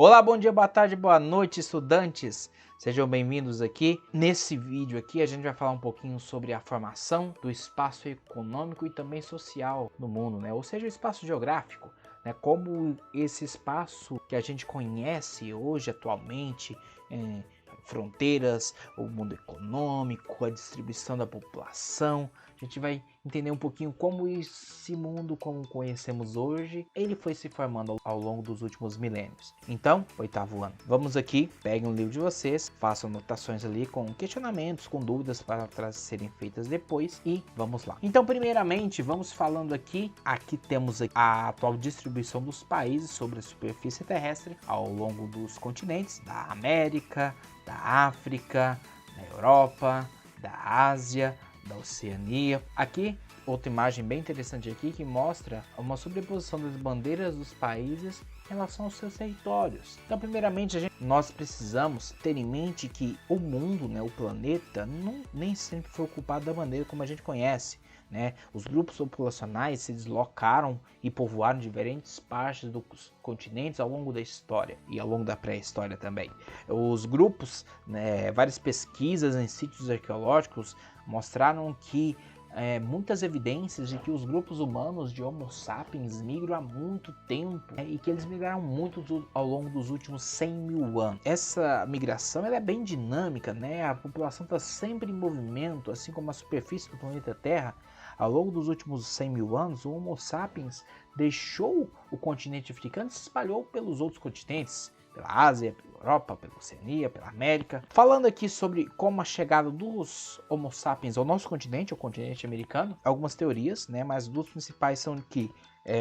Olá, bom dia, boa tarde, boa noite, estudantes. Sejam bem-vindos aqui. Nesse vídeo aqui a gente vai falar um pouquinho sobre a formação do espaço econômico e também social no mundo, né? Ou seja, o espaço geográfico, né? Como esse espaço que a gente conhece hoje atualmente, fronteiras, o mundo econômico, a distribuição da população. A gente vai entender um pouquinho como esse mundo, como conhecemos hoje, ele foi se formando ao longo dos últimos milênios. Então, oitavo ano. Vamos aqui, peguem o livro de vocês, façam anotações ali com questionamentos, com dúvidas para serem feitas depois e vamos lá. Então, primeiramente, vamos falando aqui temos a atual distribuição dos países sobre a superfície terrestre ao longo dos continentes, da América, da África, da Europa, da Ásia, da Oceania. Aqui, outra imagem bem interessante aqui que mostra uma sobreposição das bandeiras dos países em relação aos seus territórios. Então, primeiramente, nós precisamos ter em mente que o mundo, né, o planeta, nem sempre foi ocupado da maneira como a gente conhece. Né? Os grupos populacionais se deslocaram e povoaram diferentes partes dos continentes ao longo da história e ao longo da pré-história também. Os grupos, né, várias pesquisas em sítios arqueológicos mostraram que muitas evidências de que os grupos humanos de Homo sapiens migram há muito tempo, e que eles migraram muito ao longo dos últimos 100 mil anos. Essa migração ela é bem dinâmica, né? A população está sempre em movimento, assim como a superfície do planeta Terra. Ao longo dos últimos 100 mil anos, o Homo sapiens deixou o continente africano e se espalhou pelos outros continentes, pela Ásia, pela Europa, pela Oceania, pela América. Falando aqui sobre como a chegada dos Homo sapiens ao nosso continente, ao continente americano, algumas teorias, né, mas duas principais são que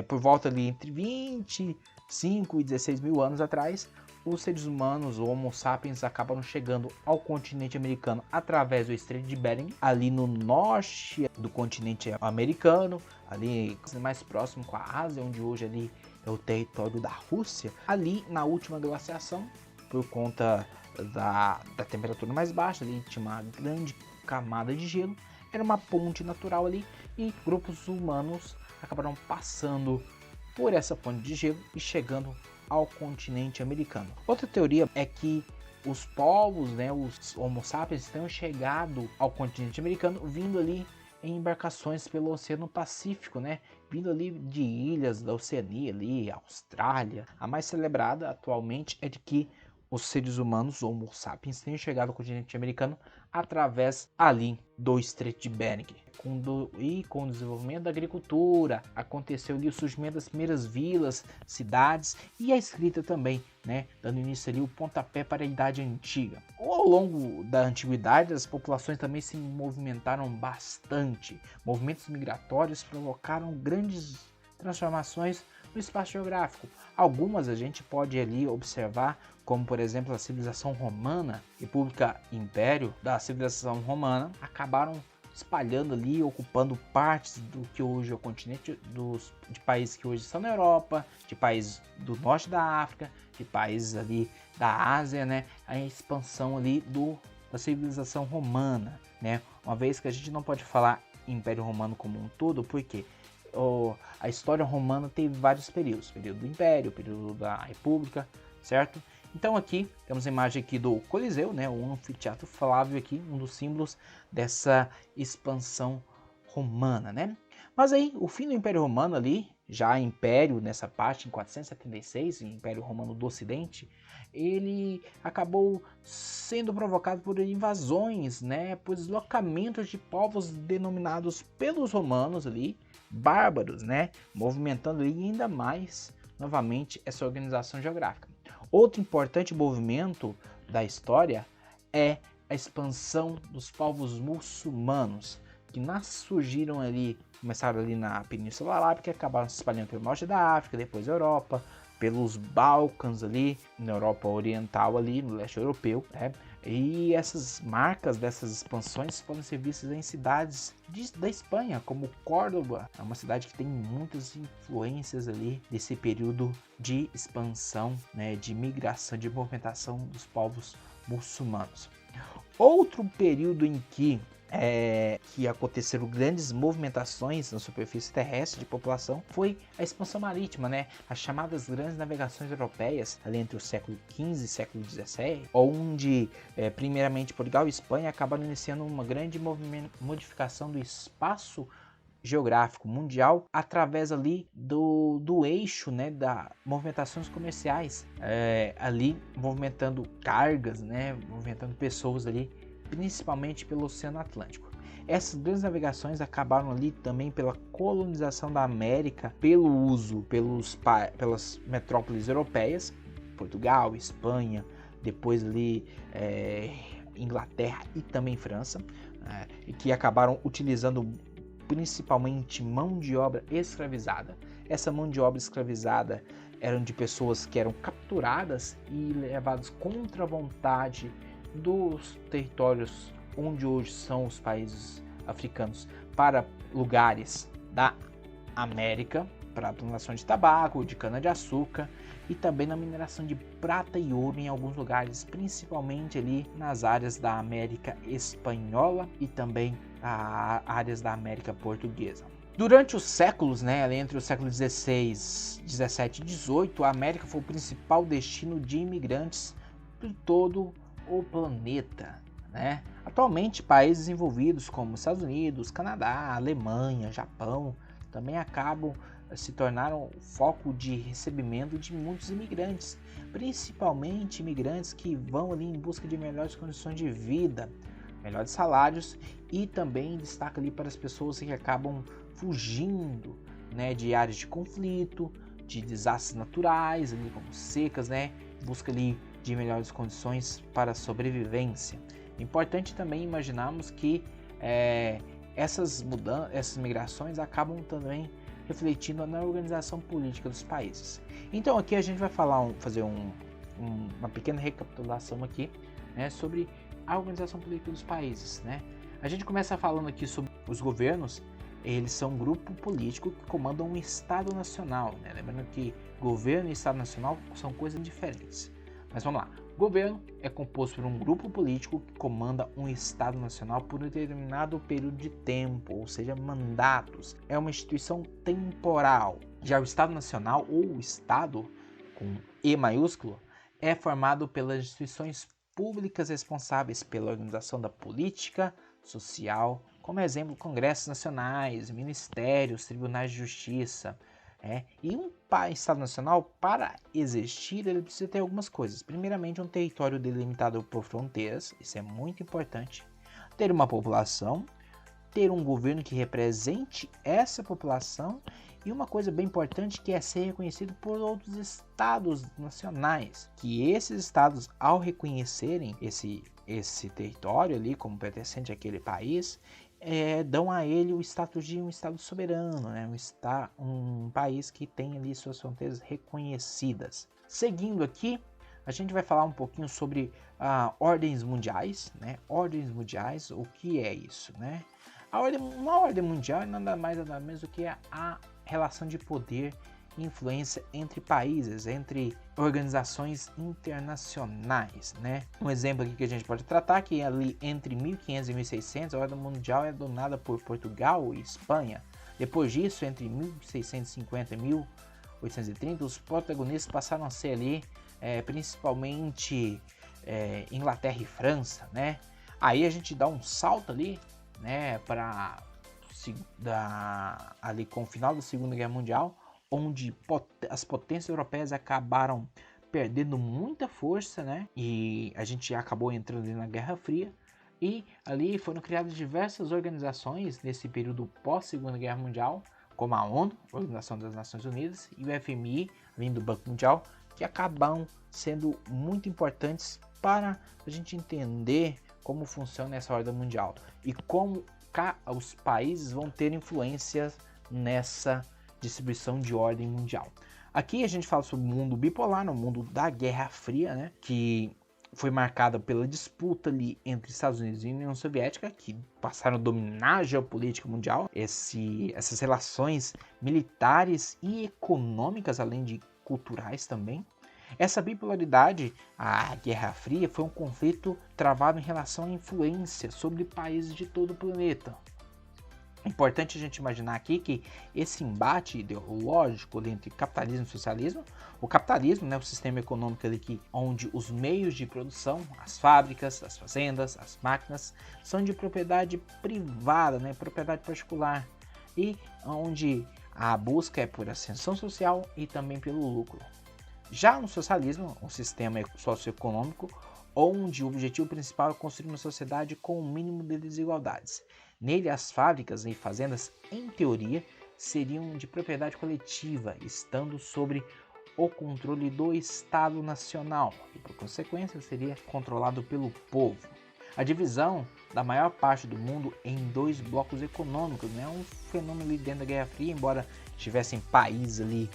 por volta ali entre 25 e 16 mil anos atrás, os seres humanos, o Homo sapiens, acabaram chegando ao continente americano através do Estreito de Bering, ali no norte do continente americano, ali mais próximo com a Ásia, onde hoje ali é o território da Rússia. Ali na última glaciação, por conta da temperatura mais baixa, ali tinha uma grande camada de gelo, era uma ponte natural ali e grupos humanos acabaram passando por essa ponte de gelo e chegando ao continente americano. Outra teoria é que os povos, né, os Homo sapiens, tenham chegado ao continente americano vindo ali em embarcações pelo Oceano Pacífico, né, vindo ali de ilhas da Oceania, ali, Austrália. A mais celebrada atualmente é de que os seres humanos, Homo sapiens, tenham chegado ao continente americano através ali do Estreito de Bering. Com o desenvolvimento da agricultura, aconteceu ali o surgimento das primeiras vilas, cidades e a escrita também, né, dando início ali o pontapé para a Idade Antiga. Ao longo da Antiguidade, as populações também se movimentaram bastante. Movimentos migratórios provocaram grandes transformações no espaço geográfico. Algumas a gente pode ali observar, como por exemplo a civilização romana, República Império da civilização romana, acabaram espalhando ali, ocupando partes do que hoje é o continente, de países que hoje estão na Europa, de países do norte da África, de países ali da Ásia, né? A expansão ali da civilização romana, né? Uma vez que a gente não pode falar Império Romano como um todo, porque a história romana teve vários períodos, período do Império, período da República, certo? Então aqui temos a imagem aqui do Coliseu, né, o anfiteatro Flávio aqui, um dos símbolos dessa expansão romana, né? Mas aí o fim do Império Romano ali, já Império nessa parte em 476, o Império Romano do Ocidente, ele acabou sendo provocado por invasões, né, por deslocamentos de povos denominados pelos romanos ali, bárbaros, né, movimentando ali ainda mais novamente essa organização geográfica. Outro importante movimento da história é a expansão dos povos muçulmanos, que surgiram ali, começaram ali na Península Arábica, acabaram se espalhando pelo norte da África, depois Europa, pelos Balcãs ali, na Europa Oriental ali, no leste europeu, né? E essas marcas dessas expansões podem ser vistas em cidades da Espanha, como Córdoba. É uma cidade que tem muitas influências ali desse período de expansão, né, de migração, de movimentação dos povos muçulmanos. Outro período em que aconteceram grandes movimentações na superfície terrestre de população foi a expansão marítima, né? As chamadas grandes navegações europeias, ali entre o século XV e século XVII, onde primeiramente Portugal e Espanha acabaram iniciando uma grande modificação do espaço geográfico mundial através ali do eixo, né, da movimentações comerciais, ali movimentando cargas, né, movimentando pessoas ali, principalmente pelo Oceano Atlântico. Essas grandes navegações acabaram ali também pela colonização da América, pelo uso pelas metrópoles europeias, Portugal, Espanha, depois ali Inglaterra e também França, que acabaram utilizando principalmente mão de obra escravizada. Essa mão de obra escravizada eram de pessoas que eram capturadas e levadas contra a vontade dos territórios onde hoje são os países africanos para lugares da América, para a plantação de tabaco, de cana-de-açúcar e também na mineração de prata e ouro em alguns lugares, principalmente ali nas áreas da América Espanhola e também áreas da América Portuguesa. Durante os séculos, né, entre os séculos XVI, XVII e XVIII, a América foi o principal destino de imigrantes de todo o planeta, né? Atualmente, países envolvidos como Estados Unidos, Canadá, Alemanha, Japão, também se tornaram foco de recebimento de muitos imigrantes, principalmente imigrantes que vão ali em busca de melhores condições de vida, melhores salários e também destaca ali para as pessoas que acabam fugindo, né, de áreas de conflito, de desastres naturais, ali como secas, né, busca ali de melhores condições para a sobrevivência. É importante também imaginarmos que essas migrações acabam também refletindo na organização política dos países. Então aqui a gente vai fazer uma pequena recapitulação aqui, né, sobre a organização política dos países, né? A gente começa falando aqui sobre os governos. Eles são um grupo político que comanda um Estado Nacional, né? Lembrando que governo e Estado Nacional são coisas diferentes. Mas vamos lá. Governo é composto por um grupo político que comanda um Estado Nacional por um determinado período de tempo, ou seja, mandatos. É uma instituição temporal. Já o Estado Nacional, ou o Estado, com E maiúsculo, é formado pelas instituições públicas responsáveis pela organização da política social, como exemplo, congressos nacionais, ministérios, tribunais de justiça. E um Estado Nacional, para existir, ele precisa ter algumas coisas. Primeiramente, um território delimitado por fronteiras, isso é muito importante. Ter uma população, ter um governo que represente essa população e uma coisa bem importante que é ser reconhecido por outros estados nacionais, que esses estados, ao reconhecerem esse território ali como pertencente àquele país, dão a ele o status de um estado soberano, né? Um país que tem ali suas fronteiras reconhecidas. Seguindo aqui, a gente vai falar um pouquinho sobre ordens mundiais, né? Ordens mundiais, o que é isso, né? Uma ordem mundial é nada mais nada menos do que a relação de poder e influência entre países, entre organizações internacionais, né? Um exemplo aqui que a gente pode tratar que é ali entre 1500 e 1600, a ordem mundial é dominada por Portugal e Espanha. Depois disso, entre 1650 e 1830, os protagonistas passaram a ser ali principalmente Inglaterra e França, né? Aí a gente dá um salto ali, né, para ali com o final da Segunda Guerra Mundial, onde as potências europeias acabaram perdendo muita força, né? E a gente acabou entrando ali na Guerra Fria. E ali foram criadas diversas organizações nesse período pós-Segunda Guerra Mundial, como a ONU, Organização das Nações Unidas, e o FMI, além do Banco Mundial, que acabam sendo muito importantes para a gente entender como funciona essa ordem mundial e como os países vão ter influência nessa distribuição de ordem mundial. Aqui a gente fala sobre o mundo bipolar, no mundo da Guerra Fria, né, que foi marcada pela disputa ali entre Estados Unidos e União Soviética, que passaram a dominar a geopolítica mundial, essas relações militares e econômicas, além de culturais também. Essa bipolaridade, a Guerra Fria, foi um conflito travado em relação à influência sobre países de todo o planeta. É importante a gente imaginar aqui que esse embate ideológico entre capitalismo e socialismo, o capitalismo, né, o sistema econômico ali onde os meios de produção, as fábricas, as fazendas, as máquinas, são de propriedade privada, né, propriedade particular, e onde a busca é por ascensão social e também pelo lucro. Já no socialismo, um sistema socioeconômico onde o objetivo principal é construir uma sociedade com o mínimo de desigualdades. Nele, as fábricas e fazendas, em teoria, seriam de propriedade coletiva, estando sobre o controle do Estado Nacional e, por consequência, seria controlado pelo povo. A divisão da maior parte do mundo em dois blocos econômicos, né? Um fenômeno ali dentro da Guerra Fria, embora tivessem países ali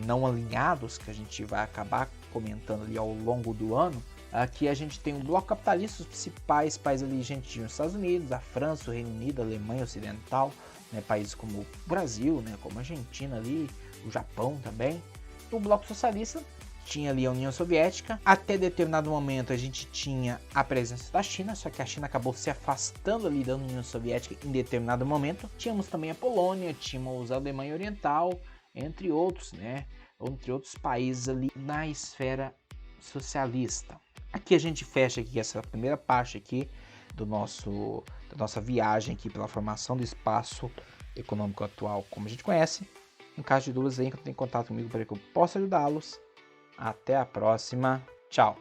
não alinhados, que a gente vai acabar comentando ali ao longo do ano. Aqui a gente tem um bloco capitalista, os principais países ali, a gente tinha os Estados Unidos, a França, o Reino Unido, a Alemanha Ocidental, né, países como o Brasil, né, como a Argentina ali, o Japão também. O bloco socialista tinha ali a União Soviética. Até determinado momento a gente tinha a presença da China, só que a China acabou se afastando ali da União Soviética em determinado momento. Tínhamos também a Polônia, tínhamos a Alemanha Oriental, entre outros, né, entre outros países ali na esfera socialista. Aqui a gente fecha aqui essa primeira parte aqui da nossa viagem aqui pela formação do espaço econômico atual como a gente conhece. Em caso de dúvidas, entre em contato comigo para que eu possa ajudá-los. Até a próxima. Tchau.